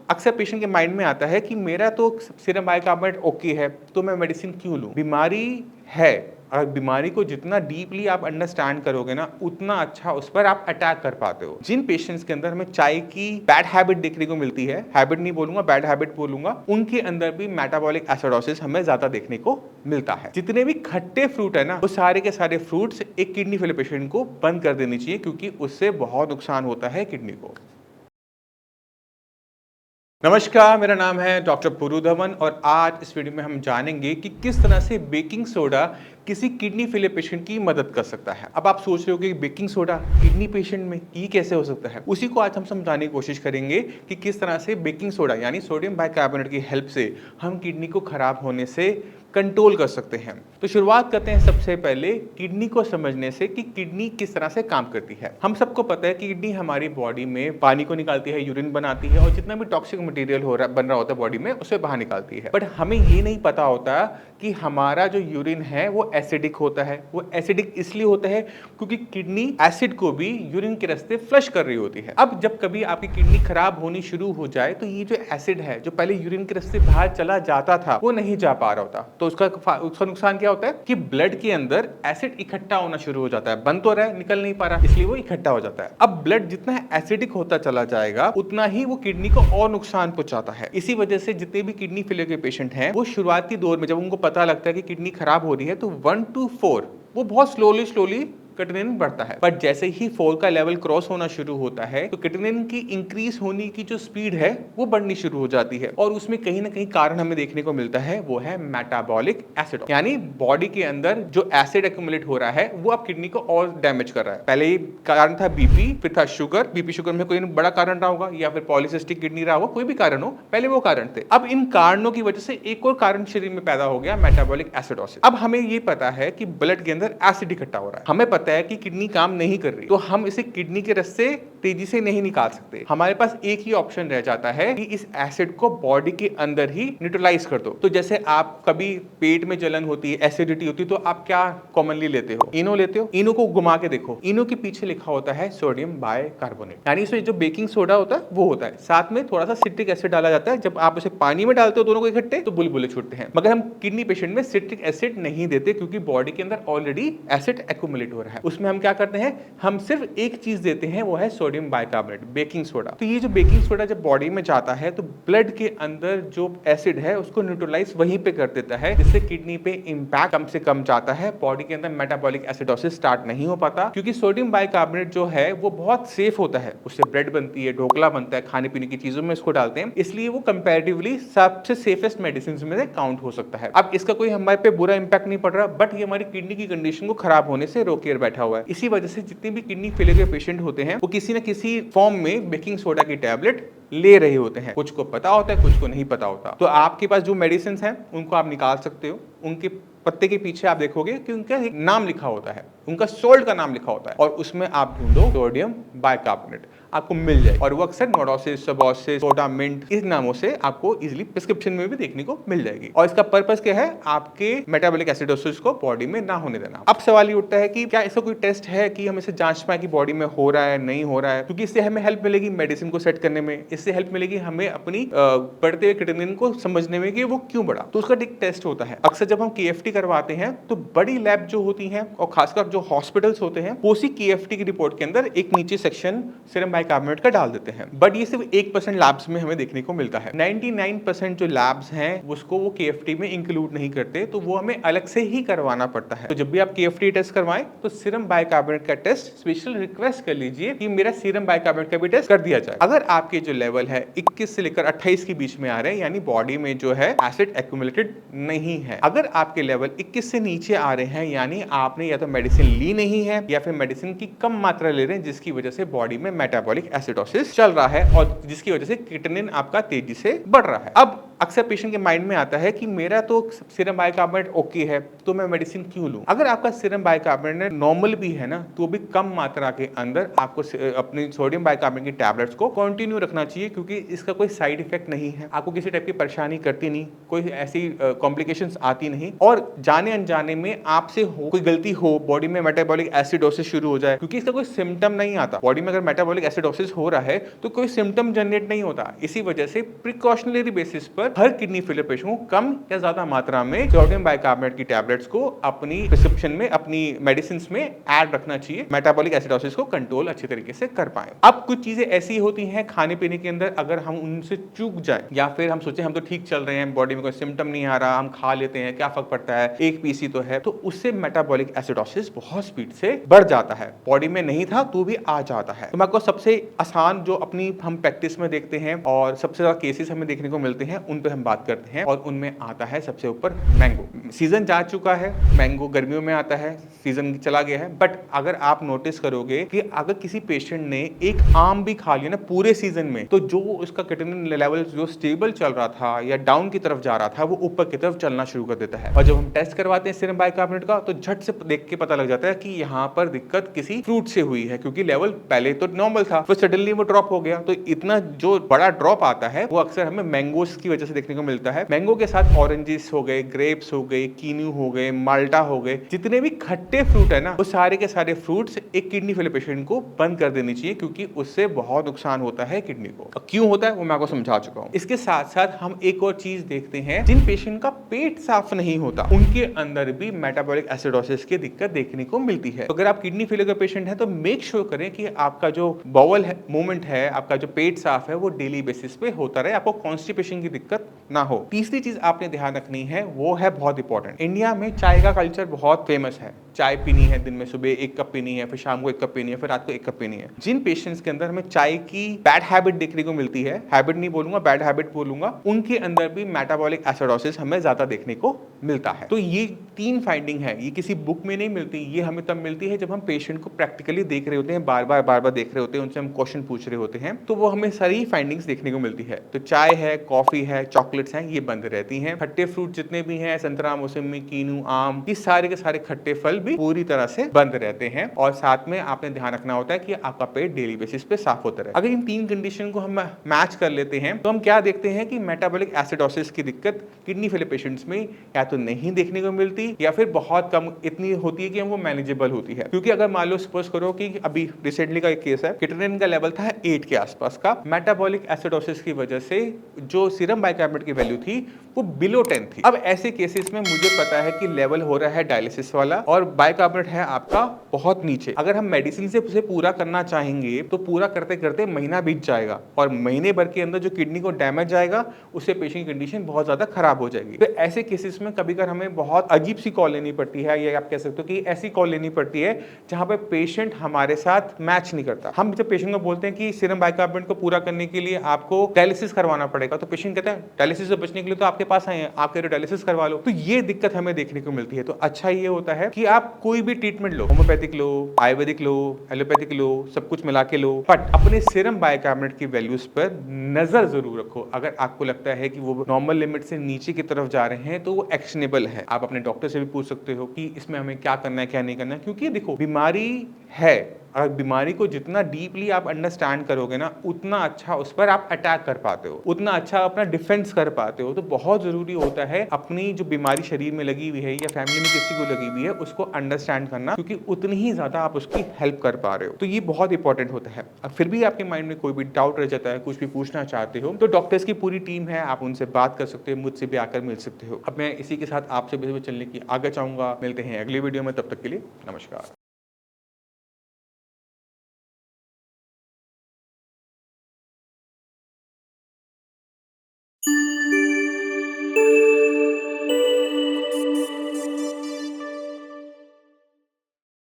अक्सर पेशेंट के माइंड में आता है कि मेरा तो सीरम बाइकार्बोनेट ओके है, तो मैं मेडिसिन क्यों लूं? बीमारी है, और बीमारी को जितना डीपली आप अंडरस्टैंड करोगे ना, उतना अच्छा उस पर आप अटैक कर पाते हो। जिन पेशेंट्स के अंदर हमें चाय की बैड हैबिट देखने को मिलती है, हैबिट नहीं बोलूंगा, बैड हैबिट बोलूंगा, उनके अंदर भी मेटाबॉलिक एसिडोसिस हमें ज्यादा देखने को मिलता है। जितने भी खट्टे फ्रूट है ना, वो सारे के सारे फ्रूट्स एक किडनी फेलियर पेशेंट को बंद कर देनी चाहिए, क्योंकि उससे बहुत नुकसान होता है किडनी को। नमस्कार, मेरा नाम है डॉक्टर पुरु धवन और आज इस वीडियो में हम जानेंगे कि किस तरह से बेकिंग सोडा किसी किडनी फेलियर पेशेंट की मदद कर सकता है। अब आप सोच रहे हो कि बेकिंग सोडा किडनी पेशेंट में ये कैसे हो सकता है, उसी को आज हम समझाने की कोशिश करेंगे कि किस तरह से बेकिंग सोडा यानी सोडियम बाइकार्बोनेट की हेल्प से हम किडनी को खराब होने से कंट्रोल कर सकते हैं। तो शुरुआत करते हैं सबसे पहले किडनी को समझने से कि किडनी किस तरह से काम करती है। हम सबको पता है कि किडनी हमारी बॉडी में पानी को निकालती है, यूरिन बनाती है और जितना भी टॉक्सिक मटेरियल बन रहा होता है बॉडी में, उसे बाहर निकालती है। बट हमें ये नहीं पता होता कि हमारा जो यूरिन है वो एसिडिक होता है। वो एसिडिक इसलिए होता है क्योंकि किडनी एसिड को भी यूरिन के रास्ते फ्लश कर रही होती है। अब जब कभी आपकी किडनी खराब होनी शुरू हो जाए तो ये जो एसिड है, जो पहले यूरिन के रास्ते बाहर चला जाता था, वो नहीं जा पा रहा होता। तो उसका नुकसान क्या होता है कि ब्लड के अंदर एसिड इकट्ठा होना शुरू हो जाता है। बन तो रहा है, निकल नहीं पा रहा, इसलिए वो इकट्ठा हो जाता है। अब ब्लड जितना एसिडिक होता चला जाएगा, उतना ही वो किडनी को और नुकसान पहुंचाता है। इसी वजह से जितने भी किडनी फेलियर के पेशेंट हैं, वो शुरुआती दौर में जब उनको पता लगता है कि किडनी खराब हो रही है, तो 1 to 4 वो बहुत स्लोली क्रिएटिनिन बढ़ता है। पर जैसे ही 4 का लेवल क्रॉस होना शुरू होता है, तो क्रिएटिनिन की इंक्रीज होने की जो स्पीड है वो बढ़नी शुरू हो जाती है। और उसमें कहीं ना कहीं कारण हमें देखने को मिलता है, वो है मेटाबॉलिक एसिड, यानी बॉडी के अंदर जो एसिड एक्यूमुलेट हो रहा है वो अब किडनी को और डैमेज कर रहा है। पहले ये कारण था बीपी, फिर था शुगर। बीपी शुगर में कोई बड़ा कारण रहा होगा, या फिर पॉलीसिस्टिक किडनी रहा होगा, कोई भी कारण हो, पहले वो कारण थे। अब इन कारणों की वजह से एक और कारण शरीर में पैदा हो गया, मेटाबॉलिक एसिडोसिस। अब हमें ये पता है कि ब्लड के अंदर एसिड इकट्ठा हो रहा है, हमें पता है कि किडनी काम नहीं कर रही, तो हम इसे किडनी के रास्ते तेजी से नहीं निकाल सकते। हमारे पास एक ही ऑप्शन रह जाता है कि इस एसिड को बॉडी के अंदर ही न्यूट्रलाइज कर दो। तो जैसे आप कभी पेट में जलन होती है, एसिडिटी होती है, तो आप क्या कॉमनली लेते हो? इनो लेते हो। इनो को घुमा के देखो, इनो के पीछे लिखा होता है सोडियम बाइकार्बोनेट, यानी इसमें जो बेकिंग सोडा होता है वो होता है, साथ में थोड़ा सा सिट्रिक एसिड डाला जाता है। जब आप उसे पानी में डालते हो दोनों को इकट्ठे, तो बुलबुले छूटते हैं। मगर हम किडनी पेशेंट में सिट्रिक एसिड नहीं देते, क्योंकि बॉडी के अंदर ऑलरेडी एसिड एक्यूमुलेट हो रहा है। उसमें हम क्या करते हैं, हम सिर्फ एक चीज देते हैं, वो है सोडियम बाइकार्बोनेट, बेकिंग सोडा। तो ये जो बेकिंग सोडा जब बॉडी में जाता है, तो ब्लड के अंदर जो एसिड है उसको न्यूट्रलाइज वहीं पे कर देता है, जिससे किडनी पे इंपैक्ट कम से कम जाता है। बॉडी के अंदर मेटाबॉलिक एसिडोसिस स्टार्ट नहीं हो पाता, क्योंकि सोडियम बाइकार्बोनेट जो है वो बहुत सेफ होता है। उससे ब्रेड बनती है, ढोकला बनता है, खाने पीने की चीजों में इसको डालते हैं, इसलिए वो कंपैरेटिवली सबसे सेफेस्ट मेडिसिन में से काउंट हो सकता है। अब इसका कोई हमारे पे बुरा इंपैक्ट नहीं पड़ रहा, बट ये हमारी किडनी की कंडीशन को खराब होने से रोके बैठा हुआ है। इसी वजह से जितने भी किडनी फेलियर के पेशेंट होते हैं, वो किसी न किसी फॉर्म में बेकिंग सोडा की टैबलेट ले रहे होते हैं। कुछ को पता होता है, कुछ को नहीं पता होता। तो आपके पास जो मेडिसिन हैं उनको आप निकाल सकते हो। उनके पत्ते के पीछे आप देखोगे कि उनका एक नाम लिखा होता है, उनका सोल्ट का नाम लिखा होता है, और उसमें आप ढूंढो सोडियम बाइकार्बोनेट, आपको मिल जाए। और वो अक्सर नोडोसिस, सबोसिस, सोडामिंट इस नामों से आपको इजीली प्रिस्क्रिप्शन में भी देखने को मिल जाएगी। और इसका पर्पस क्या है, आपके मेटाबॉलिक एसिडोसिस को बॉडी में ना होने देना। अब सवाल ये उठता है कि क्या ऐसा कोई टेस्ट है कि हम इसे जांच पाए कि बॉडी में हो रहा है नहीं हो रहा है, क्योंकि इससे हमें हेल्प मिलेगी मेडिसिन को सेट करने में, इससे हेल्प मिलेगी हमें अपनी बढ़ते हुए क्रिएटिनिन को समझने में कि वो क्यों बढ़ा। तो उसका एक टेस्ट होता है। अक्सर जब हम KFT करवाते हैं, तो बड़ी लैब जो होती हैं और खासकर जो हॉस्पिटल्स होते हैं, वो उसी KFT की रिपोर्ट के अंदर एक नीचे सेक्शन सीरम बाइकार्बोनेट का डाल देते हैं। बट ये सिर्फ 1% लैब्स में हमें देखने को मिलता है। 99% जो लैब्स हैं उसको वो KFT में इंक्लूड नहीं करते, तो वो हमें अलग से ही करवाना पड़ता है। तो जब भी आप KFT टेस्ट करवाएं, तो सीरम बाइकार्बोनेट का टेस्ट स्पेशल रिक्वेस्ट कर लीजिए कि मेरा सीरम बाइकार्बोनेट का भी टेस्ट कर दिया जाए। अगर आपके जो लेवल है 21 से लेकर 28 के बीच में आ रहे हैं, यानी बॉडी में जो है एसिड एक्यूमुलेटेड नहीं है। अगर आपके लेवल 21 से नीचे आ रहे हैं, यानी आपने या तो मेडिसिन ली नहीं है या फिर मेडिसिन की कम मात्रा ले रहे हैं, जिसकी वजह से बॉडी में मेटाबॉलिक एसिडोसिस चल रहा है और जिसकी वजह से क्रिएटिनिन आपका तेजी से बढ़ रहा है। अब अक्सर पेशेंट के माइंड में आता है कि मेरा तो सीरम बाइकार्बोनेट ओके है, तो मैं मेडिसिन क्यों लूं? अगर आपका सीरम बाइकार्बोनेट नॉर्मल भी है ना, तो भी कम मात्रा के अंदर आपको अपनी सोडियम बाइकार्बोनेट की टैबलेट्स को कंटिन्यू रखना चाहिए, क्योंकि इसका कोई साइड इफेक्ट नहीं है, आपको किसी टाइप की परेशानी करती नहीं, कोई ऐसी कॉम्प्लिकेशंस आती नहीं, और जाने अनजाने में आपसे कोई गलती हो, बॉडी में मेटाबॉलिक एसिडोसिस शुरू हो जाए, क्योंकि इसका कोई सिम्टम नहीं आता। बॉडी में अगर मेटाबॉलिक एसिडोसिस हो रहा है तो कोई सिम्टम जनरेट नहीं होता। इसी वजह से प्रिकॉशनरी बेसिस पर हर किडनी फेलियर पेशेंट को कम या ज्यादा मात्रा में सोडियम बाइकार्बोनेट की टैबलेट्स को अपनी प्रिस्क्रिप्शन में, अपनी मेडिसिन में ऐड रखना चाहिए, मेटाबॉलिक एसिडोसिस को कंट्रोल अच्छे तरीके से कर पाए। अब कुछ चीजें ऐसी होती हैं खाने पीने के अंदर, अगर हम उनसे चूक जाए या फिर हम सोचे हम तो ठीक चल रहे हैं, बॉडी में कोई सिम्टम नहीं आ रहा, हम खा लेते हैं, क्या फर्क पड़ता है, एक पीस ही तो है, तो उससे मेटाबॉलिक एसिडोसिस बहुत स्पीड से बढ़ जाता है। बॉडी में नहीं था तो भी आ जाता है। तो मैं आपको सबसे आसान जो अपनी हम प्रैक्टिस में देखते हैं और सबसे ज्यादा केसेस हमें देखने को मिलते हैं, उन पे हम बात करते हैं, और उनमें आता है सबसे ऊपर मैंगो। सीजन जा चुका है, मैंगो गर्मियों में आता है, सीजन चला गया है, बट अगर आप नोटिस करोगे कि अगर किसी पेशेंट ने एक आम भी खा लिया ना पूरे सीजन में, तो जो उसका क्रिएटिनिन लेवल जो स्टेबल चल रहा था या डाउन की तरफ जा रहा था, वो ऊपर की तरफ चलना शुरू कर देता है। और जब हम टेस्ट करवाते हैं सीरम बाइकार्बोनेट का, तो झट से देख के पता लग जाता है कि यहाँ पर दिक्कत किसी फ्रूट से हुई है, क्योंकि लेवल पहले तो नॉर्मल था, फिर सडनली वो ड्रॉप हो गया। तो इतना जो बड़ा ड्रॉप आता है वो अक्सर हमें मैंगोस की वजह से देखने को मिलता है। मैंगो के साथ ऑरेंजेस हो गए, ग्रेप्स हो गए, कीनू हो गए, माल्टा हो गए, जितने भी खट्टे फ्रूट है ना, वो सारे के सारे फ्रूट्स एक किडनी फेलियर पेशेंट को बंद कर देनी चाहिए, क्योंकि उससे बहुत नुकसान होता है किडनी को। और क्यों होता है वो मैं आपको समझा चुका हूँ। इसके साथ साथ हम एक और चीज देखते हैं, जिन पेशेंट का पेट साफ नहीं होता उनके अंदर भी मेटाबॉलिक एसिडोसिस की दिक्कत देखने को मिलती है। तो अगर आप किडनी फेलियर का पेशेंट है तो मेक श्योर करें कि आपका जो बाउल मूवमेंट है, आपका जो पेट साफ है, वो डेली बेसिस पे होता रहे, आपको कॉन्स्टिपेशन की दिक्कत ना हो। तीसरी चीज आपने ध्यान रखनी है, वो है बहुत इंपॉर्टेंट। इंडिया में चाय का कल्चर बहुत फेमस है, चाय पीनी है दिन में, सुबह 1 कप पीनी है, फिर शाम को 1 कप पीनी है, फिर रात को 1 कप पीनी है। जिन पेशेंट्स के अंदर हमें चाय की बैड हैबिट देखने को मिलती है, हैबिट नहीं बोलूंगा, बैड हैबिट बोलूंगा, उनके अंदर भी मेटाबॉलिक एसिडोसिस हमें ज्यादा देखने को मिलता है। तो ये 3 फाइंडिंग है, ये किसी बुक में नहीं मिलती, ये हमें तब मिलती है जब हम पेशेंट को प्रैक्टिकली देख रहे होते हैं, बार बार देख रहे होते हैं, उनसे हम क्वेश्चन पूछ रहे होते हैं, तो वो हमें सारी फाइंडिंग्स देखने को मिलती है। तो चाय है, कॉफी है, चॉकलेट्स हैं, ये बंद रहती हैं। खट्टे फ्रूट जितने भी हैं, संतरा, मौसमी, कीनू, आम, ये सारे के सारे खट्टे फल भी पूरी तरह से बंद रहते हैं। और साथ में आपने ध्यान रखना होता है कि आपका पेट डेली बेसिस पे साफ होता रहे। अगर इन 3 कंडीशन को हम मैच कर लेते हैं, तो हम क्या देखते हैं कि मेटाबॉलिक एसिडोसिस की दिक्कत किडनी फेलियर पेशेंट्स में या तो नहीं देखने को मिलती, या फिर बहुत कम इतनी होती है कि वो मैनेजेबल होती है। क्योंकि अगर मान लो सपोज करो कि अभी रिसेंटली का एक केस है, क्रिएटिनिन का लेवल था 8 के आसपास का, मेटाबॉलिक एसिडोसिस की वजह से जो सीरम बाइकार्बोनेट की वैल्यू थी वो बिलो 10 थी। अब ऐसे केसेस में मुझे पता है कि लेवल हो रहा है डायलिसिस वाला और बाइकार्बोनेट है आपका बहुत नीचे। अगर हम मेडिसिन से उसे पूरा करना चाहेंगे तो पूरा करते करते महीना बीत जाएगा, और महीने भर के अंदर जो किडनी को डैमेज आएगा उससे पेशेंट की कंडीशन बहुत ज्यादा खराब हो जाएगी। तो ऐसे केसेस में कभी कभी हमें बहुत अजीब सी कॉल लेनी पड़ती है, या आप कह सकते हो कि ऐसी कॉल लेनी पड़ती है जहां पे पेशेंट हमारे साथ मैच नहीं करता। हम जब पेशेंट को बोलते हैं कि सीरम बाइकार्बोनेट को पूरा करने के लिए आपको डायलिसिस करवाना पड़ेगा, तो पेशेंट कहता है डायलिसिस से बचने के लिए तो आपके पास आए हैं, आप कह रहे हो डायलिसिस करवा लो। तो ये दिक्कत हमें देखने को मिलती है। तो अच्छा ये होता है कि आप कोई भी ट्रीटमेंट लो, होम्योपैथिक लो, आयुर्वेदिक लो, एलोपैथिक लो, सब कुछ मिला के लो, बट अपने सीरम बाइकार्बोनेट की वैल्यूज पर नजर जरूर रखो। अगर आपको लगता है कि वो नॉर्मल लिमिट से नीचे की तरफ जा रहे हैं तो वो एक्शनेबल है। आप अपने डॉक्टर से भी पूछ सकते हो कि इसमें हमें क्या करना है, क्या नहीं करना है, क्योंकि देखो बीमारी है, अगर बीमारी को जितना डीपली आप अंडरस्टैंड करोगे ना, उतना अच्छा उस पर आप अटैक कर पाते हो, उतना अच्छा अपना डिफेंस कर पाते हो। तो बहुत जरूरी होता है अपनी जो बीमारी शरीर में लगी हुई है या फैमिली में किसी को लगी हुई है उसको अंडरस्टैंड करना, क्योंकि उतनी ही ज्यादा आप उसकी हेल्प कर पा रहे हो। तो ये बहुत इंपॉर्टेंट होता है। अब फिर भी आपके माइंड में कोई भी डाउट रह जाता है, कुछ भी पूछना चाहते हो, तो डॉक्टर्स की पूरी टीम है, आप उनसे बात कर सकते हो, मुझसे भी आकर मिल सकते हो। अब मैं इसी के साथ आपसे चलने की आगे चाहूंगा। मिलते हैं अगली वीडियो में, तब तक के लिए नमस्कार।